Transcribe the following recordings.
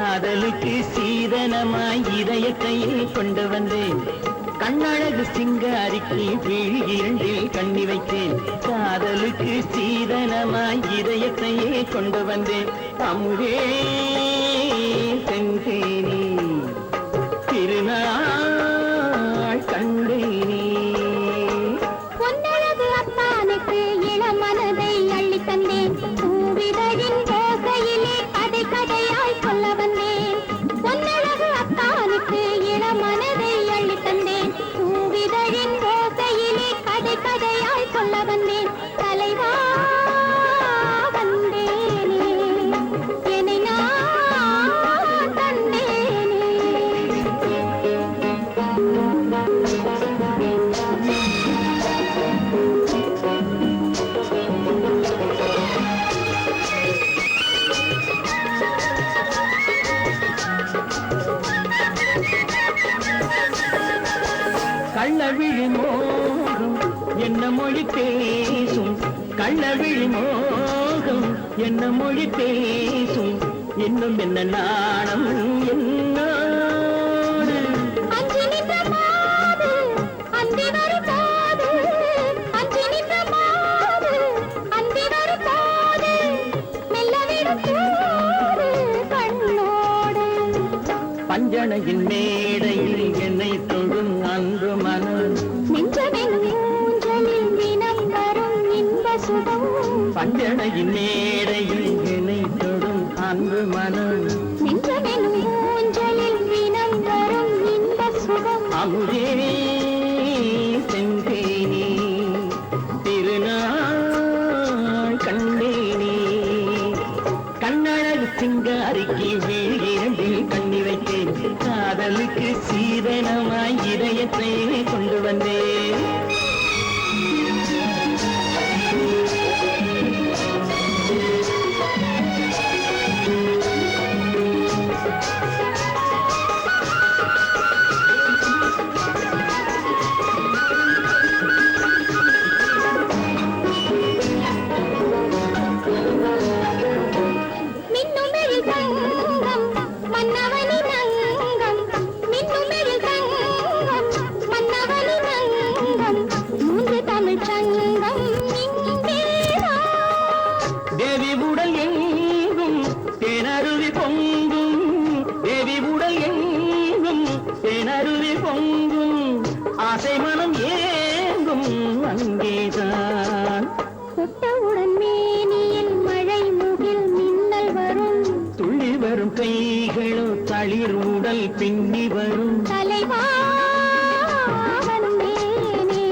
காதலுக்கு சீதனமாய் இதயத்தையே கொண்டு வந்தேன். கண்ணழகு சிங்காரிக்கு விழி இரண்டில் கண்ணி வைத்தேன். காதலுக்கு சீதனமாய் இதயத்தையே கொண்டு வந்தேன். அமுதே செந்தேனே திருநாள் கண்டேனே. பொன்னழகு அத்தானுக்கு இளமனதை அள்ளி தந்தேன். பூவிதழின் ஓசையிலே கதை கதையாய் சொல்ல வந்தேன். பொன்னழகு அத்தானுக்கு இளமனதை அள்ளி தந்தேன். பூவிதழின் ஓசையிலே கதை கதையாய் சொல்ல வந்தேன். தலைவா வந்தேனே என்னை நான் தந்தேனே. கள்ளவிழி மோகம் என்ன மொழி பேசும். கள்ளவிழி மோகம் என்ன மொழி பேசும். இன்னும் என்ன நாணம் என்னோடு. அஞ்சி நின்ற மாது அந்தி வரும்போது, அஞ்சி நின்ற மாது அந்தி வரும்போது, மெல்ல விடுத்தோடு கண்ணோடு. பஞ்சணையின் மேடையில் என்னை தொழும் அன்பு மனம். நெஞ்சமெனும் ஊஞ்சலில் தினம் வரும் இன்ப சுகம். பஞ்சணையின் மேடையில் என்னை தொழும் அன்பு மனம். நெஞ்சமெனும் ஊஞ்சலில் தினம் வரும் இன்ப சுகம். அமுதே செந்தேனே திருநாள் கண்டேனே. கண்ணழகு சிங்காரிக்கு விழி இரண்டில் கண்ணி வைத்தேன். காதலுக்கு சீதனமாய் இதயத்தை கொண்டு வந்தேன். மின்னுமெழில் தங்கம் மன்னவனின் அங்கம். மின்னுமெழில் தங்கம் மன்னவனின் அங்கம். மூன்று தமிழ்ச் சங்கம் இங்கேதான். தேவி உடல் எங்கும் தேனருவி பொங்கும். தேவி உடல் எங்கும் தேனருவி பொங்கும். ஆசை மனம் ஏங்கும் அங்கேதான். தொட்டவுடன் மேனியில் மழை முகில் மின்னல் வரும். துள்ளி வரும் கைகளோ தளிர் உடல் பின்னி வரும். தலைவா வந்தேனே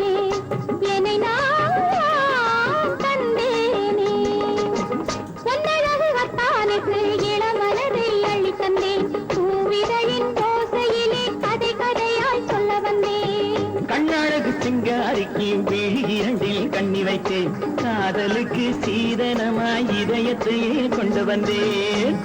என்னை நான் தந்தேனே. பொன்னழகு அத்தானுக்கு இளமனதை அள்ளி தந்தேன். பூவிதழின் ஓசையிலே கதை கதையாய் சொல்ல வந்தேன். கண்ணழகு சிங்காரிக்கு விழி இரண்டில் கண்ணி வைத்தேன். காதலுக்கு சீதனமாய் இதயத்தையே கொண்டு வந்தேன்.